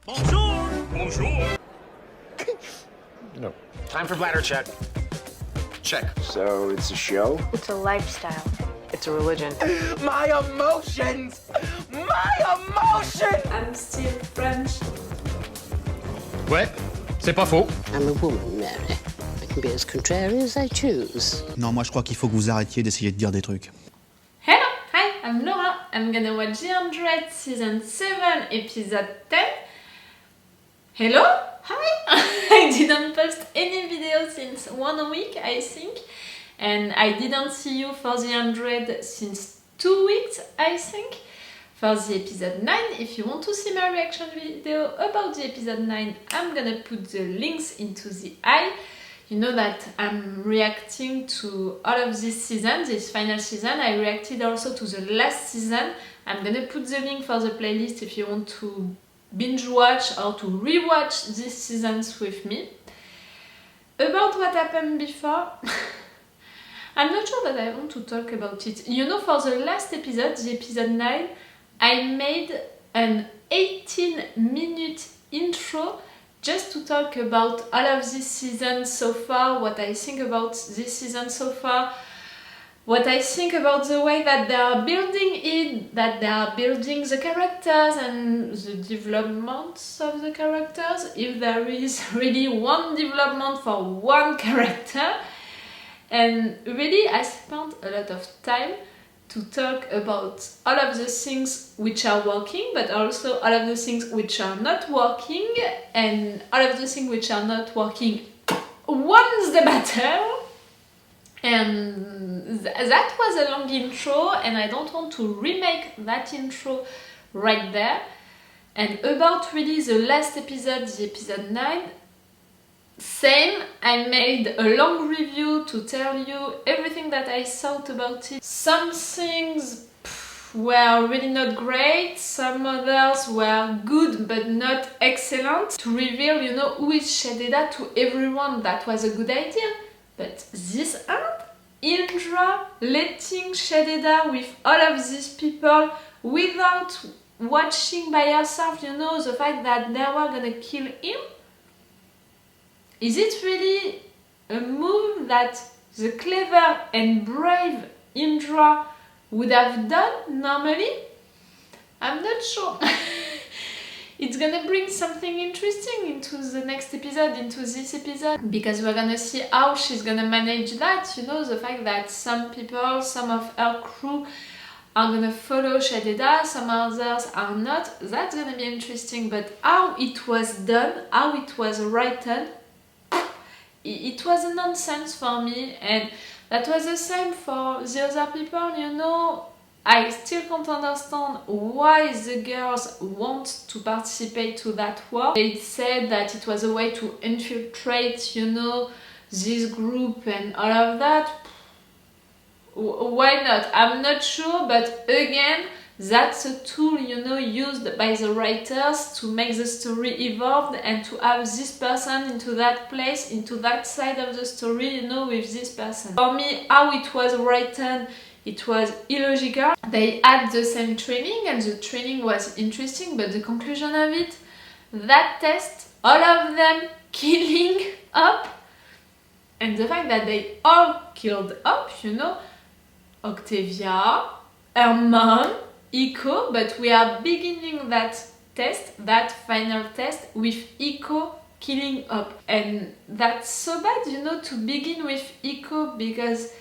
Bonjour! Bonjour! No. Time for bladder check. Check. So it's a show? It's a lifestyle. It's a religion. My emotions! My emotions! I'm still French. Ouais, c'est pas faux. I'm a woman, Mary. I can be as contrary as I choose. Non, moi je crois qu'il faut que vous arrêtiez d'essayer de dire des trucs. Hello! Hi, I'm Laura. I'm gonna watch The 100 Season 7, Episode 10. Hello? Hi! I didn't post any video since 1 week, I think. And I didn't see you for The 100 since 2 weeks, I think. For the episode 9, if you want to see my reaction video about the episode 9, I'm gonna put the links into the eye. You know that I'm reacting to all of this season, this final season. I reacted also to the last season. I'm gonna put the link for the playlist if you want to binge watch or to rewatch these seasons with me. About what happened before, I'm not sure that I want to talk about it. You know, for the last episode, the episode 9, I made an 18-minute intro just to talk about all of this season so far, what I think about this season so far, what I think about the way that they are building it, that they are building the characters and the developments of the characters, if there is really one development for one character. And really, I spent a lot of time to talk about all of the things which are working, but also all of the things which are not working, and all of the things which are not working wants the battle. And that was a long intro, and I don't want to remake that intro right there. And about really the last episode, the episode 9, same, I made a long review to tell you everything that I thought about it. Some things were really not great, some others were good but not excellent. To reveal, you know, who is Shadeda to everyone, that was a good idea. But this end, Indra letting Shadeda with all of these people without watching by herself, you know, the fact that they were gonna kill him. Is it really a move that the clever and brave Indra would have done normally? I'm not sure. It's gonna bring something interesting into the next episode, into this episode, because we're gonna see how she's gonna manage that, you know, the fact that some people, some of her crew are gonna follow Shadeda, some others are not. That's gonna be interesting, but how it was done, how it was written, it was a nonsense for me, and that was the same for the other people, you know. I still can't understand why the girls want to participate to that war. They said that it was a way to infiltrate, you know, this group and all of that. Why not? I'm not sure, but again, that's a tool, you know, used by the writers to make the story evolve and to have this person into that place, into that side of the story, you know, with this person. For me, how it was written, it was illogical. They had the same training and the training was interesting, but the conclusion of it, that test, all of them killing up, and the fact that they all killed up, you know, Octavia, Herman, Iko, but we are beginning that test, that final test, with Iko killing up. And that's so bad, you know, to begin with Iko, because,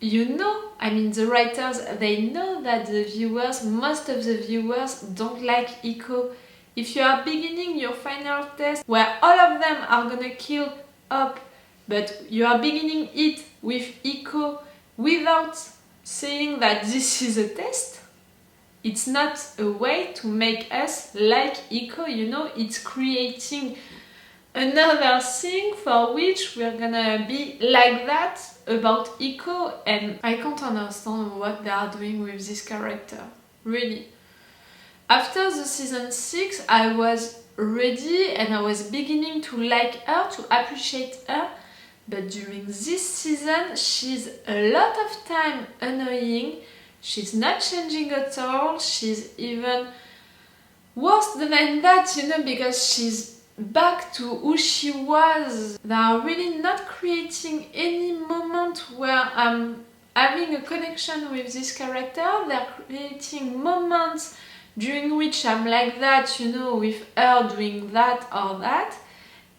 you know, I mean, the writers, they know that the viewers, most of the viewers don't like Iko. If you are beginning your final test where all of them are gonna kill up, but you are beginning it with Iko without saying that this is a test, it's not a way to make us like Iko, you know, it's creating another thing for which we're gonna be like that about Iko, and I can't understand what they are doing with this character, really. After the season 6, I was ready and I was beginning to like her, to appreciate her, but during this season, she's a lot of time annoying. She's not changing at all. She's even worse than that, you know, because she's back to who she was. They are really not creating any moment where I'm having a connection with this character. They're creating moments during which I'm like that, you know, with her doing that or that,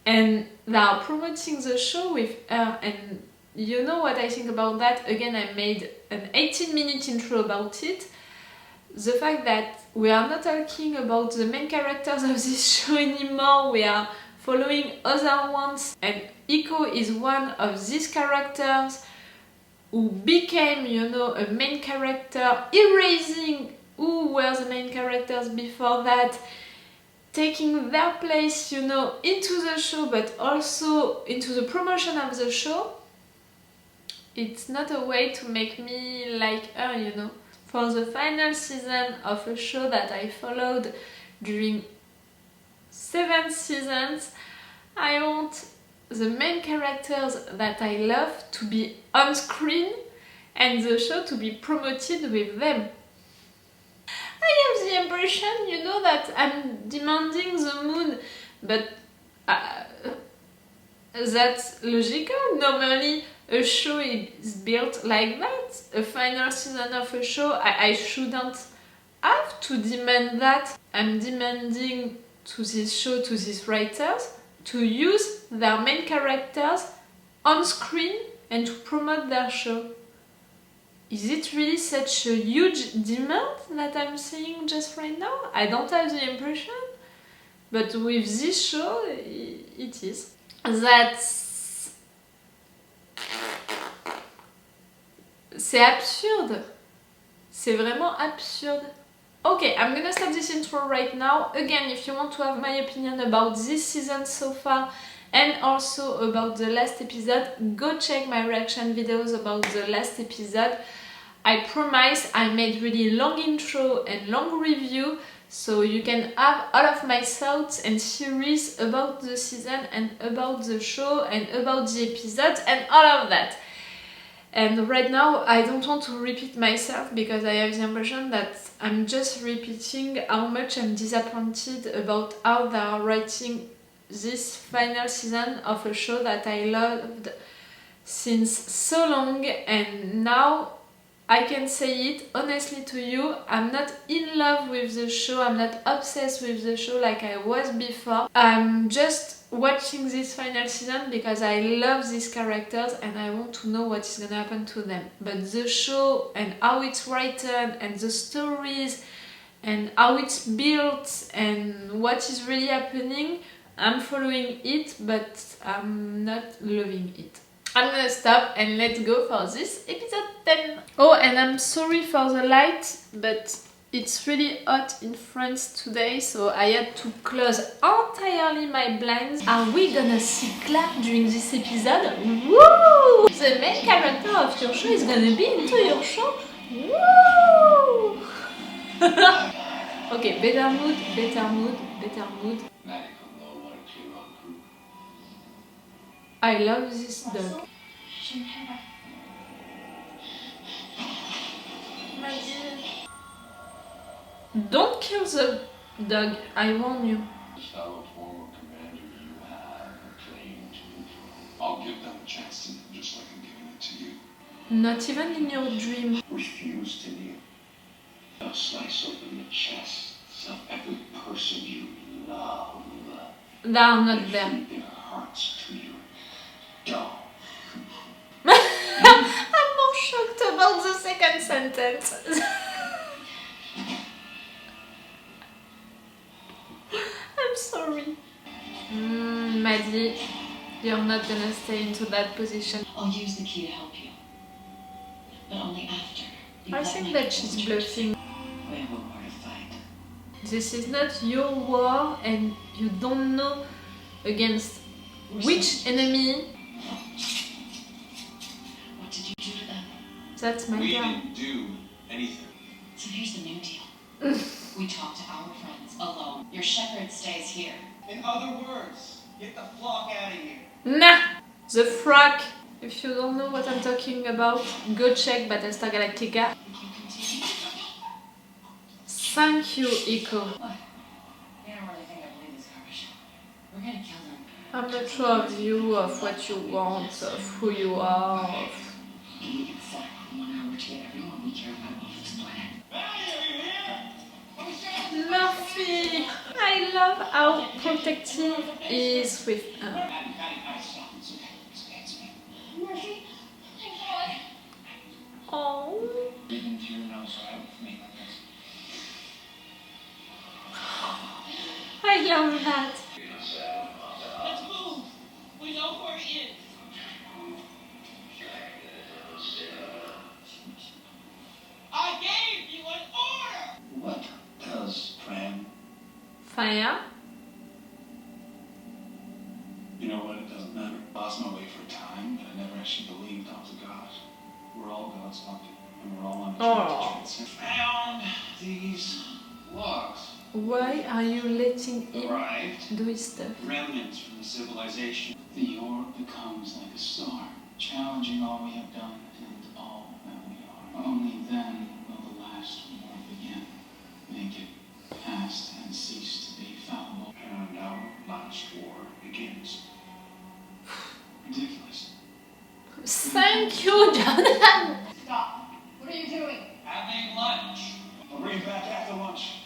and they are promoting the show with her. And you know what I think about that? Again, I made an 18-minute intro about it. The fact that we are not talking about the main characters of this show anymore, we are following other ones, and Iko is one of these characters who became, you know, a main character, erasing who were the main characters before that, taking their place, you know, into the show, but also into the promotion of the show. It's not a way to make me like her, you know. For the final season of a show that I followed during 7 seasons, I want the main characters that I love to be on screen and the show to be promoted with them. I have the impression, you know, that I'm demanding the moon, but that's logical. Normally a show is built like that. A final season of a show, I shouldn't have to demand that. I'm demanding to this show, to these writers, to use their main characters on screen and to promote their show. Is it really such a huge demand that I'm seeing just right now? I don't have the impression, but with this show, it is. C'est absurde. C'est vraiment absurde. Okay, I'm gonna stop this intro right now. Again, if you want to have my opinion about this season so far and also about the last episode, go check my reaction videos about the last episode. I promise I made really long intro and long review, so you can have all of my thoughts and theories about the season and about the show and about the episodes and all of that. And right now I don't want to repeat myself because I have the impression that I'm just repeating how much I'm disappointed about how they are writing this final season of a show that I loved since so long, and now I can say it honestly to you, I'm not in love with the show, I'm not obsessed with the show like I was before. I'm just watching this final season because I love these characters and I want to know what is gonna happen to them. But the show and how it's written and the stories and how it's built and what is really happening, I'm following it, but I'm not loving it. I'm gonna stop and let's go for this episode 10. Oh, and I'm sorry for the light, but it's really hot in France today, so I had to close entirely my blinds. Are we gonna see Clark during this episode? Woo! The main character of your show is gonna be into your show? Woo! Okay, better mood, better mood, better mood. I love this dog. Don't kill the dog, I warn you. I'll give them a chance to live just like I'm giving it to you. Not even in your dream. Refuse to kneel. I'll slice open the chests of every person you love. They are not there. Feed their hearts to you. Dog. I'm more shocked about the second sentence. I'm sorry. Maddie, you're not gonna stay into that position. I'll use the key to help you. But only after you I let think me that go she's into bluffing. it. We have a war to fight. This is not your war and you don't know against which enemy. What did you do to them? That's my We girl. didn't do anything. So here's the new deal. We talk to our friends alone. Your shepherd stays here. In other words, get the flock out of here. Nah! The Frack. If you don't know what I'm talking about, go check Battlestar Galactica. You continue. Thank you, Iko. I'm not sure of you, of what you want, of who you are. We need exactly 1 hour to get everyone we care about off this planet. Murphy! I love how protective he is with her. Murphy, thank God. Oh, Breathe into your nose, right? With me like this. I love that. Let's move. We know where he is. I gave you an order. What does, Fran? Fire. You know what? It doesn't matter. I lost my way for a time, but I never actually believed I was a god. We're all gods, Lucky, and we're all on a journey to transcend. Found these logs. Why are you letting him Arrived. do his stuff? Remnants from the civilization. The orb becomes like a star, challenging all we have done and all that we are. Only then will the last war begin. Make it past and cease to be fallible. And our last war begins. Ridiculous. Thank you, Jonathan. Stop. What are you doing? Having lunch. I'll bring you back after lunch.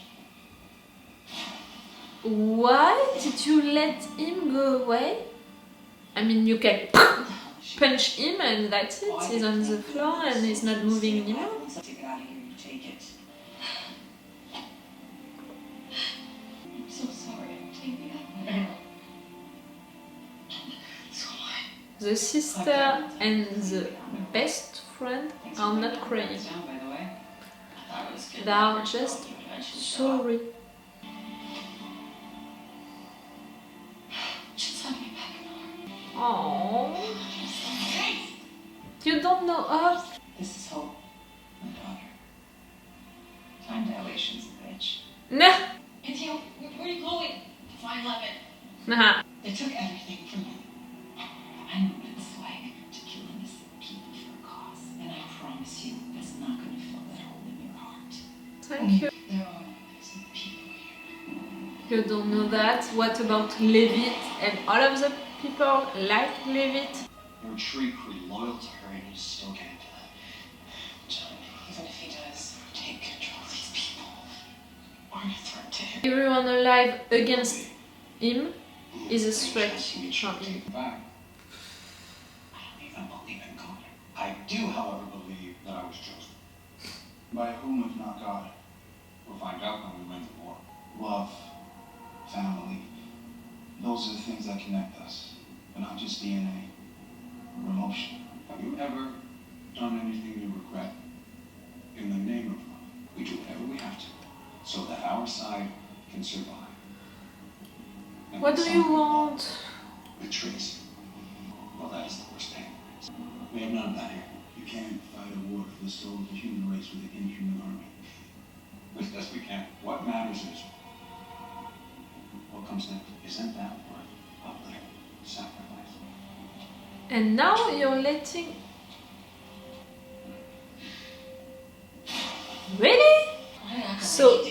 Why did you let him go away? I mean, you can punch him and that's it. He's on the floor and he's not moving anymore. Take it out of here. You take it. I'm so sorry. Take me out. So what? The sister and the best friend are not crying. They are just sorry. Just have me back in the Oh, you don't know her? This is Hope, my daughter. Time dilation's a bitch. Nah. Anthea, where are you going? To find Lemon. Nah. They took everything from me. I know what it's like to kill innocent people for a cause. And I promise you, that's not going to fill that hole in your heart. Thank you. There are innocent people here. You don't know that? What about Levitt and all of the people like Levitt? Your tree crew loyal to her and you still can't do that. John, even if he does, take control of these people. Aren't a threat to him. Everyone alive against him is a threat for him. Back. I don't even believe in God. I do, however, believe that I was chosen. By whom, if not God? We'll find out when we win the war. Love, family, those are the things that connect us, but not just DNA or emotion. Have you ever done anything you regret in the name of love? We do whatever we have to so that our side can survive. And What when do you someone want? betrays, well, that is the worst pain. We have none of that here. You can't fight a war for the soul of the human race with an inhuman army. As best we can. What matters is what comes next. Isn't that worth utter sacrifice? And now you're letting... Really? So,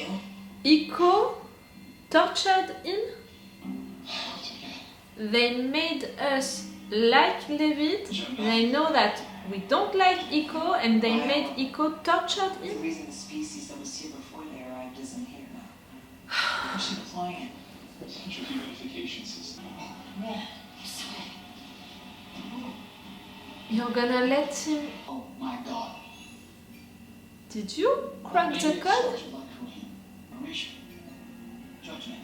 Iko tortured him? They made us like Levitt. They know that we don't like Iko and they made Iko tortured The him? reason the species that was here before they arrived isn't here now. How's she deploying it? Such a purification system. Yeah. You're gonna let him... Oh my God. Did you crack the code? Permission. Judgment.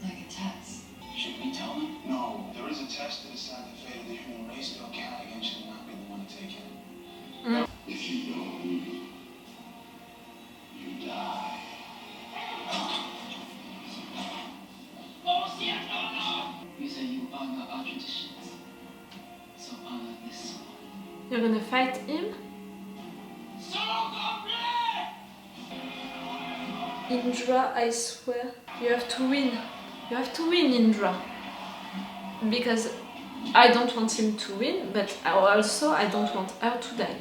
Like a test. Should we tell them? No. There is a test to decide the fate of the human race. They'll count against you and not be the one to take it. If you know me, you die. You say you honor our traditions. So honor this one. You're gonna fight him? Indra, I swear. You have to win. You have to win, Indra. Because I don't want him to win, but also I don't want her to die.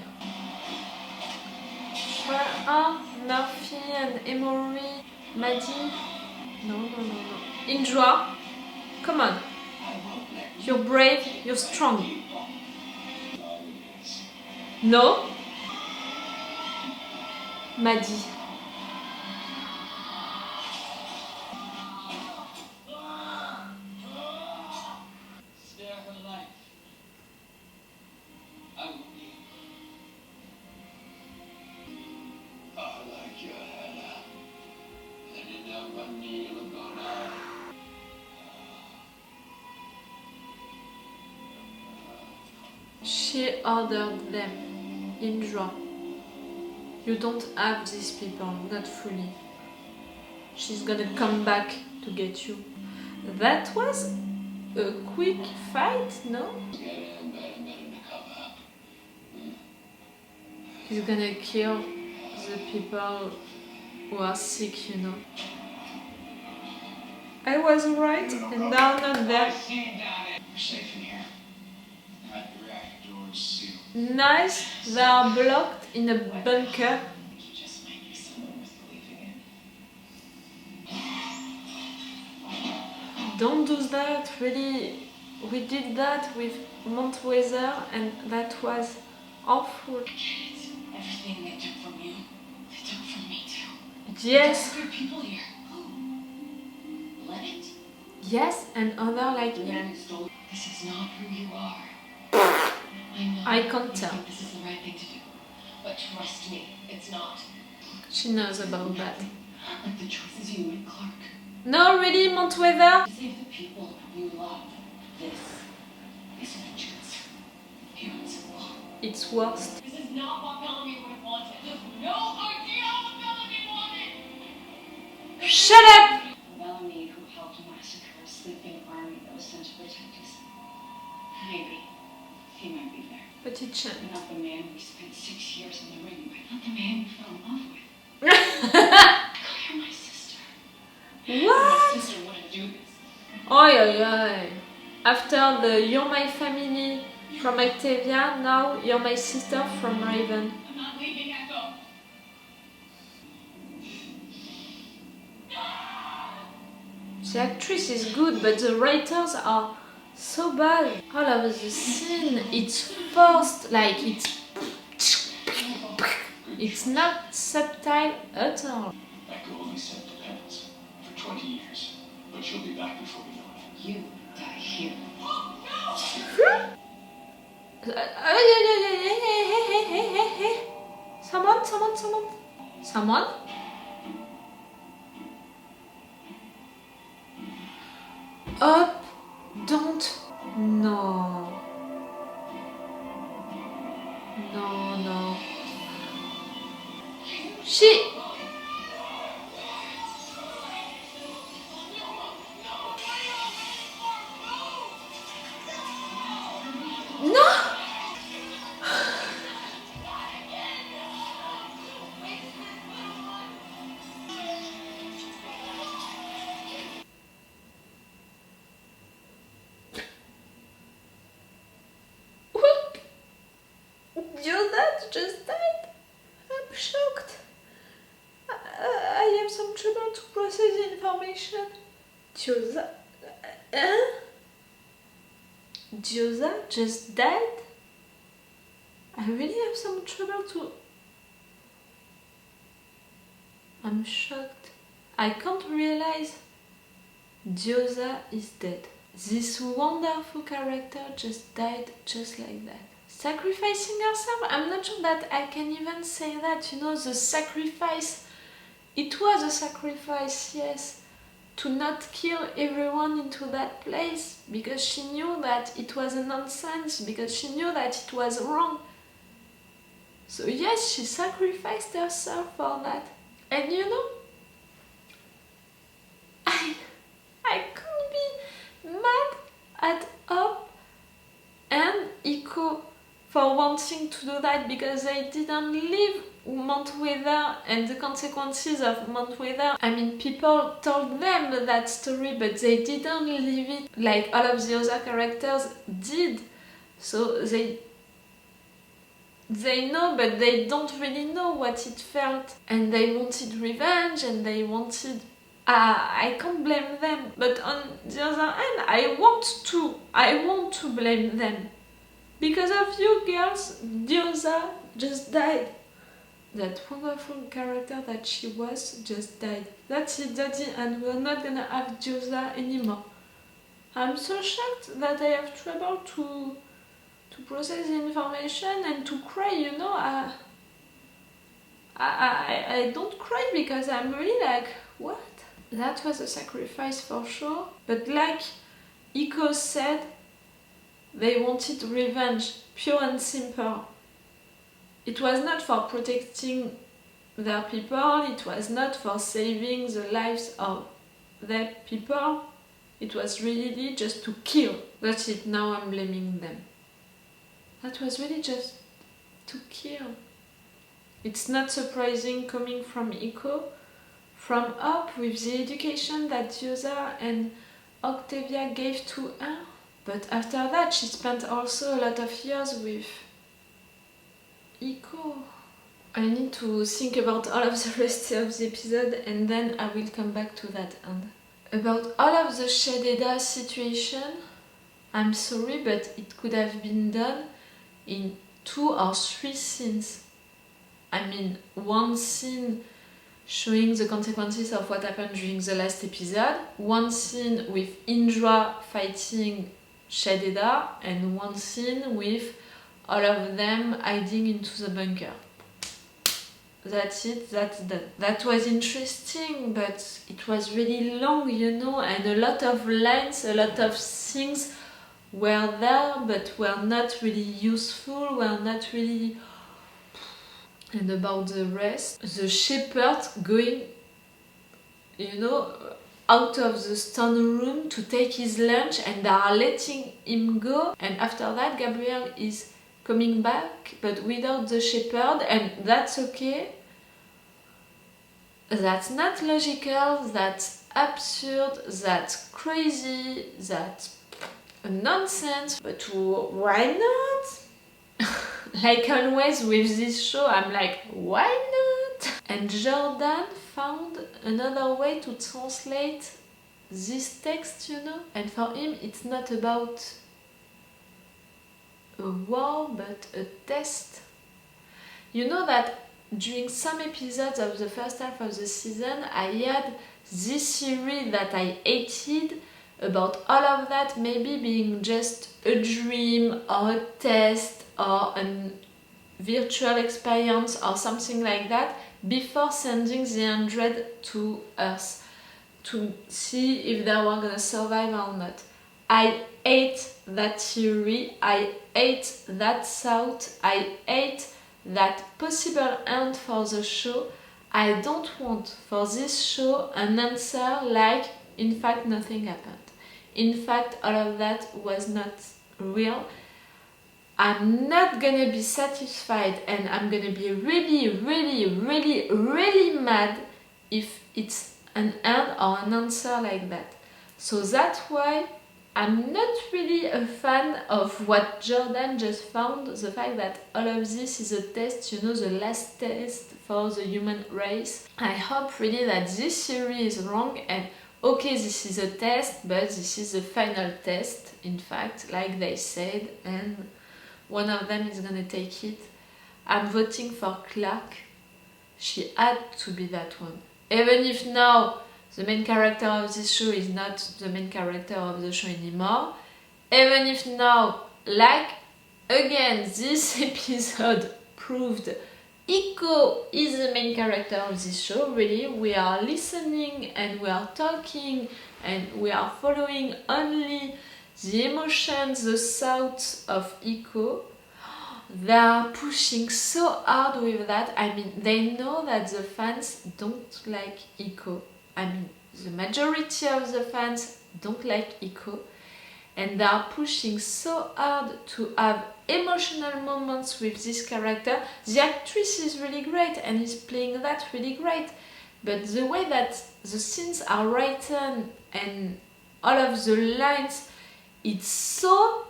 Where are Murphy and Emory? Maddie? No. Indra. Come on. You're brave, you're strong. No? Maddie. Spare her life. I will be. I like your Hannah. And you never need to go now. She ordered them. Indra. You don't have these people, not fully. She's gonna come back to get you. That was a quick fight, no? He's gonna kill the people who are sick, you know. I was right, and now not there. We're safe in here. Got the reactor doors sealed. Nice, they are blocked in a bunker. You just might be someone worth believing in. Don't do that, really. We did that with Montweather and that was awful. Everything they took from you, they took from me too. Yes, There are people here. Who? Leonard? yes, and other like The him. man who stole. This is not who you are. I know. I can't you tell. think this is the right thing to do, but trust me, it's not. She knows about that. Like the choices you made, Clark. No, really, Montweather? To save the people you love. This is vengeance. Irreversible. It's worst. This is not what Bellamy would have wanted. You have no idea what Bellamy wanted! Shut up! Bellamy, who helped massacre a sleeping army that was sent to protect us. Maybe. He might be there. But it But not the man we spent 6 years in the ring with. Not the man we fell in love with. You're my sister. My What? sister wouldn't do this. Oi, oi, oi. After the You're My Family from Octavia, now You're My Sister from Raven. I'm not leaving Echo. The actress is good, but the writers are so bad. All of the scene, it's forced, like it's not subtle at all. Echo only sent dependents for 20 years, but she'll be back before we know it. You die here. Someone? Up, don't. No. No, no. She. No! What? Joseph just died? I'm shocked. I have some trouble to process the information. Joseph? Joseph just died? I really have some trouble to... I'm shocked. I can't realize Diosa is dead. This wonderful character just died just like that. Sacrificing herself? I'm not sure that I can even say that. You know, the sacrifice. It was a sacrifice, yes. To not kill everyone into that place. Because she knew that it was a nonsense. Because she knew that it was wrong. So yes, she sacrificed herself for that. And you know, I could be mad at Up and Iko for wanting to do that because they didn't leave Montweather and the consequences of Montweather. I mean, people told them that story, but they didn't leave it like all of the other characters did. So they know, but they don't really know what it felt. And they wanted revenge, and they wanted I can't blame them, but on the other hand, I want to blame them. Because of you girls, Diosa just died. That wonderful character that she was just died. That's it, Daddy, and we're not gonna have Diosa anymore. I'm so shocked that I have trouble to process the information and to cry, you know. I don't cry because I'm really like, what? That was a sacrifice for sure. But like Iko said, they wanted revenge, pure and simple. It was not for protecting their people, it was not for saving the lives of their people. It was really just to kill. That's it, now I'm blaming them. That was really just to kill. It's not surprising coming from Iko, from up with the education that Diosa and Octavia gave to her. But after that, she spent also a lot of years with Iko. I need to think about all of the rest of the episode and then I will come back to that end. About all of the Shadeda situation, I'm sorry, but it could have been done in 2 or 3 scenes. I mean, one scene showing the consequences of what happened during the last episode, one scene with Indra fighting Shadeda, and one scene with all of them hiding into the bunker. That's it, that's done. That was interesting, but it was really long, you know, and a lot of lines, a lot of things were there, but were not really useful, were not really... And about the rest, the shepherd going, you know, out of the stone room to take his lunch and they are letting him go, and after that Gabriel is coming back but without the shepherd, and that's okay. That's not logical, that's absurd, that's crazy, that's nonsense, but why not? Like always with this show, I'm like, why not? And Jordan found another way to translate this text, you know? And for him, it's not about a war, but a test. You know that during some episodes of the first half of the season, I had this theory that I hated about all of that maybe being just a dream or a test or a virtual experience or something like that before sending the 100 to Earth to see if they were gonna survive or not. I hate that theory, I hate that thought, I hate that possible end for the show. I don't want for this show an answer like, in fact nothing happened. In fact, all of that was not real. I'm not gonna be satisfied and I'm gonna be really mad if it's an end or an answer like that. So that's why I'm not really a fan of what Jordan just found, the fact that all of this is a test, you know, the last test for the human race. I hope really that this theory is wrong and okay, this is a test, but this is the final test, in fact, like they said, and one of them is gonna take it. I'm voting for Clark. She had to be that one. Even if now the main character of this show is not the main character of the show anymore. Even if now, like, again, this episode proved Iko is the main character of this show, really. We are listening and we are talking and we are following only the emotions, the thoughts of Iko. They are pushing so hard with that. I mean, they know that the fans don't like Iko. I mean, the majority of the fans don't like Iko. And they are pushing so hard to have emotional moments with this character. The actress is really great and is playing that really great. But the way that the scenes are written and all of the lines, it's so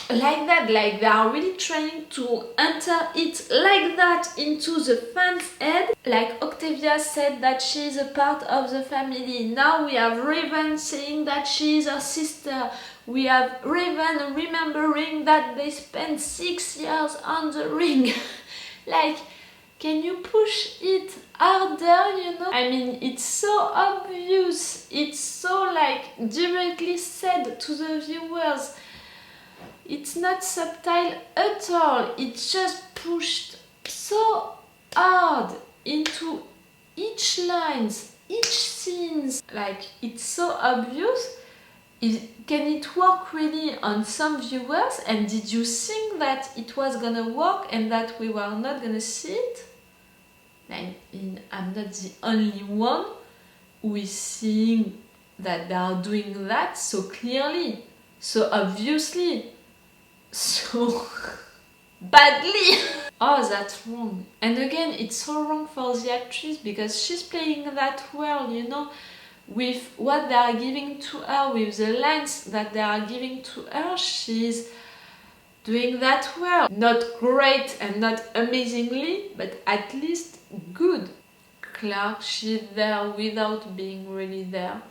like that, like they are really trying to enter it like that into the fan's head. Like Octavia said that she is a part of the family. Now we have Raven saying that she is her sister. We have Raven remembering that they spent 6 years on the ring. Like, can you push it harder, you know? I mean, it's so obvious. It's so like directly said to the viewers. It's not subtle at all. It's just pushed so hard into each lines, each scenes. Like, it's so obvious. Can it work really on some viewers? And did you think that it was gonna work and that we were not gonna see it? Like, I'm not the only one who is seeing that they are doing that so clearly, so obviously, so badly. Oh, that's wrong. And again, it's so wrong for the actress because she's playing that well, you know, with what they are giving to her, with the lines that they are giving to her. She's doing that well. Not great and not amazingly, but at least good. Clarke, she's there without being really there.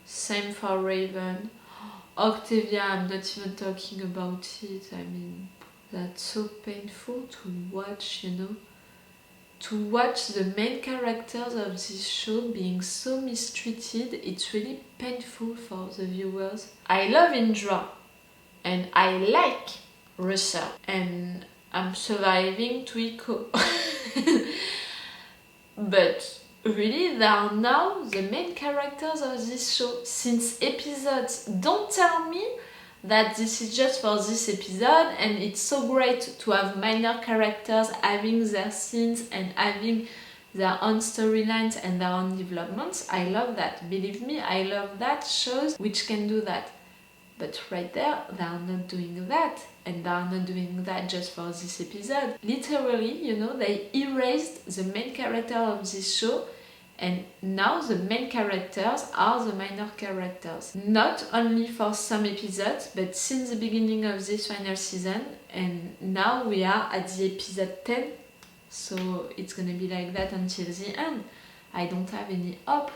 Same for Raven. Octavia, I'm not even talking about it. I mean, that's so painful to watch, you know. To watch the main characters of this show being so mistreated, it's really painful for the viewers. I love Indra and I like Russell and I'm surviving to Iko. But really, they are now the main characters of this show since episodes. Don't tell me that this is just for this episode and it's so great to have minor characters having their scenes and having their own storylines and their own developments. I love that. Believe me, I love that shows which can do that. But right there, they are not doing that. And they are not doing that just for this episode. Literally, you know, they erased the main character of this show and now the main characters are the minor characters. Not only for some episodes, but since the beginning of this final season. And now we are at the episode 10. So it's gonna be like that until the end. I don't have any hope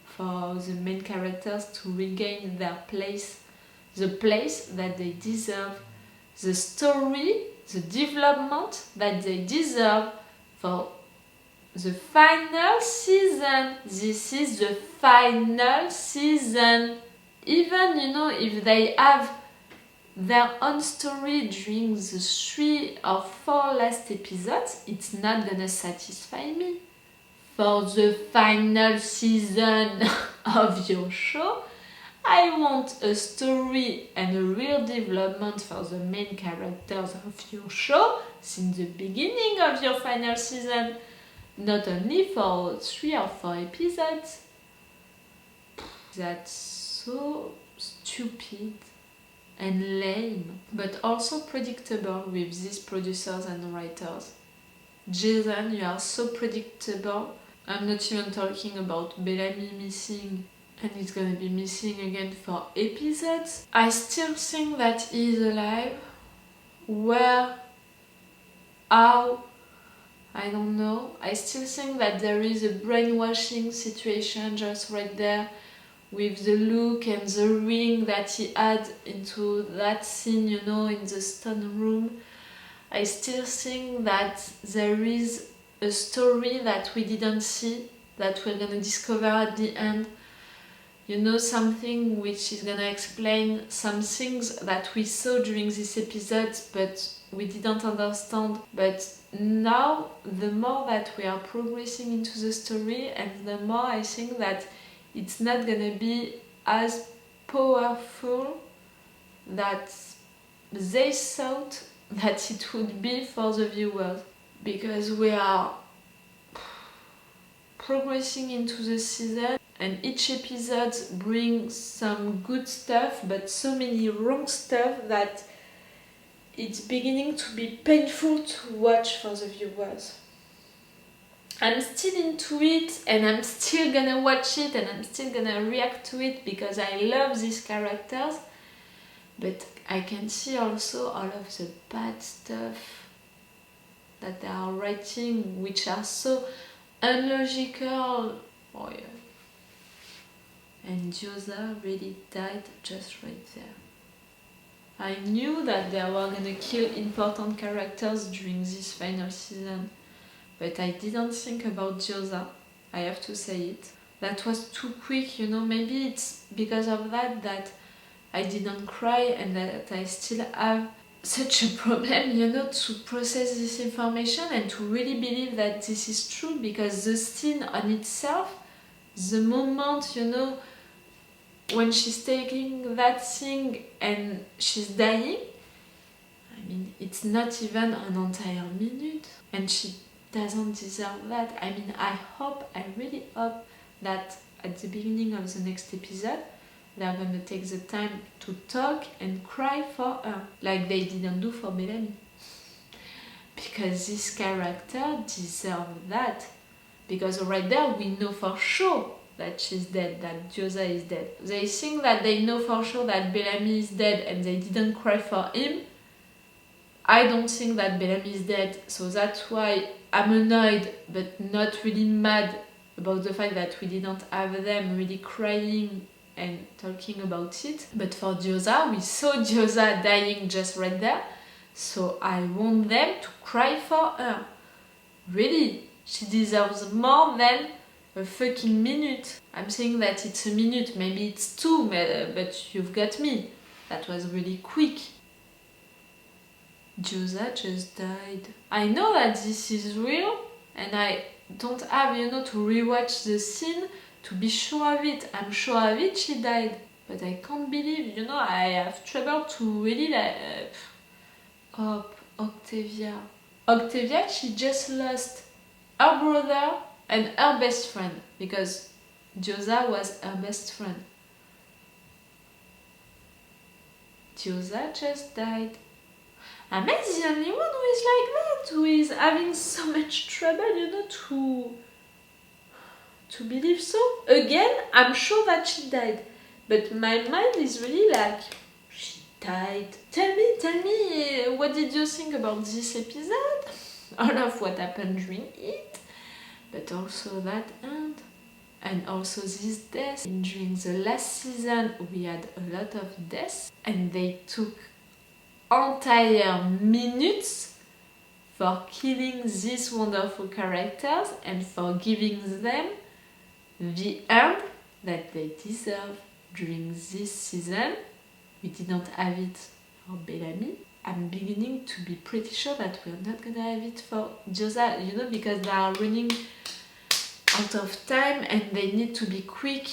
for the main characters to regain their place, the place that they deserve, the story, the development that they deserve for the final season. This is the final season. Even, you know, if they have their own story during the 3 or 4 last episodes, it's not gonna satisfy me. For the final season of your show, I want a story and a real development for the main characters of your show since the beginning of your final season. Not only for 3 or 4 episodes. That's so stupid and lame, but also predictable with these producers and writers. Jason, you are so predictable. I'm not even talking about Bellamy missing, and he's gonna be missing again for episodes. I still think that he is alive. Where? How? I don't know. I still think that there is a brainwashing situation just right there with the look and the ring that he had into that scene, you know, in the stone room. I still think that there is a story that we didn't see, that we're gonna discover at the end. You know, something which is gonna explain some things that we saw during this episode, but we didn't understand. But now, the more that we are progressing into the story, and the more I think that it's not gonna be as powerful that they thought that it would be for the viewers. Because we are progressing into the season and each episode brings some good stuff but so many wrong stuff that it's beginning to be painful to watch for the viewers. I'm still into it and I'm still gonna watch it and I'm still gonna react to it because I love these characters, But I can see also all of the bad stuff that they are writing, which are so unlogical. Oh yeah. And Gyoza really died just right there. I knew that they were gonna kill important characters during this final season, but I didn't think about Gyoza, I have to say it. That was too quick, you know, maybe it's because of that I didn't cry and that I still have such a problem, you know, to process this information and to really believe that this is true, because the scene on itself, the moment, you know, when she's taking that thing and she's dying, I mean, it's not even an entire minute, and she doesn't deserve that. I mean, I really hope that at the beginning of the next episode, they're gonna take the time to talk and cry for her, like they didn't do for Bellamy. Because this character deserves that. Because right there, we know for sure that she's dead, that Gyoza is dead. They think that they know for sure that Bellamy is dead and they didn't cry for him. I don't think that Bellamy is dead, so that's why I'm annoyed but not really mad about the fact that we didn't have them really crying and talking about it. But for Gyoza, we saw Gyoza dying just right there, so I want them to cry for her. Really, she deserves more than a fucking minute. I'm saying that it's a minute, maybe it's 2, but you've got me. That was really quick. Gyoza just died. I know that this is real, and I don't have, you know, to rewatch the scene to be sure of it. I'm sure of it, she died. But I can't believe, you know, I have trouble to really Octavia. Octavia, she just lost her brother and her best friend, because Gyoza was her best friend. Gyoza just died. Am I the only one who is like that? Who is having so much trouble, you know, to believe so? Again, I'm sure that she died. But my mind is really like, she died. Tell me, what did you think about this episode? All of what happened during it, but also that end. And also this death. And during the last season, we had a lot of deaths, and they took entire minutes for killing these wonderful characters and for giving them the end that they deserve during this season. We didn't have it for Bellamy. I'm beginning to be pretty sure that we're not gonna have it for Gyoza, you know, because they are running out of time and they need to be quick,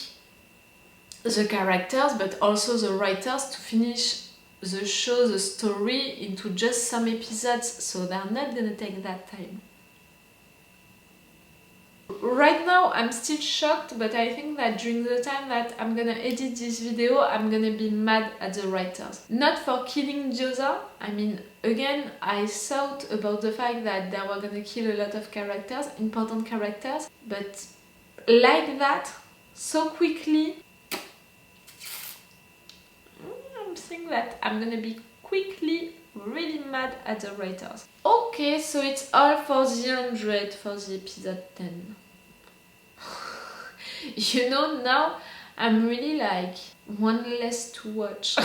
the characters, but also the writers, to finish the show, the story, into just some episodes, so they're not gonna take that time. Right now I'm still shocked, but I think that during the time that I'm gonna edit this video, I'm gonna be mad at the writers. Not for killing Gyoza, I mean, again, I thought about the fact that they were gonna kill a lot of characters, important characters, but like that, so quickly, I'm saying that I'm gonna be quickly really mad at the writers. Okay, so it's all for the 100, for the episode 10. You know, now I'm really like, one less to watch.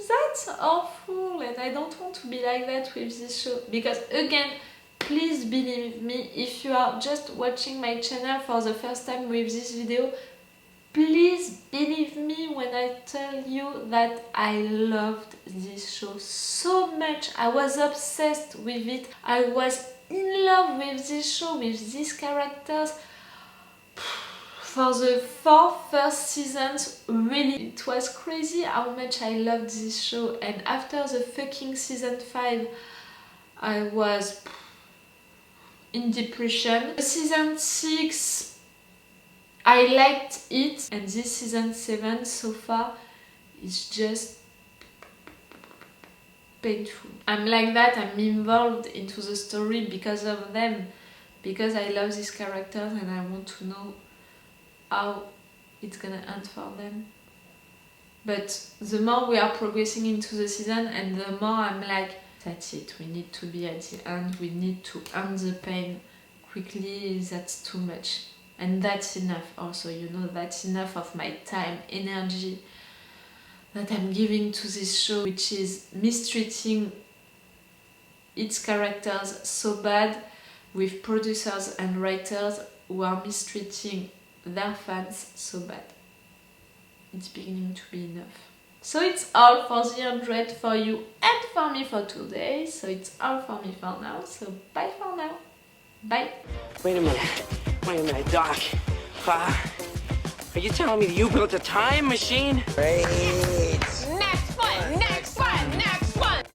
That's awful, and I don't want to be like that with this show. Because again, please believe me, if you are just watching my channel for the first time with this video, please believe me when I tell you that I loved this show so much. I was obsessed with it. I was in love with this show, with these characters. For the 4 first seasons, really, it was crazy how much I loved this show. And after the fucking season 5, I was in depression. Season 6, I liked it, and this season 7 so far is just painful. I'm like that, I'm involved into the story because of them, because I love these characters and I want to know how it's gonna end for them. But the more we are progressing into the season, and the more I'm like, that's it, we need to be at the end, we need to end the pain quickly, that's too much. And that's enough also, you know, that's enough of my time, energy that I'm giving to this show, which is mistreating its characters so bad, with producers and writers who are mistreating their fans so bad. It's beginning to be enough. So it's all for the 100 for you and for me for today. So it's all for me for now. So bye for now. Bye. Wait a minute, Doc. Are you telling me that you built a time machine? Great.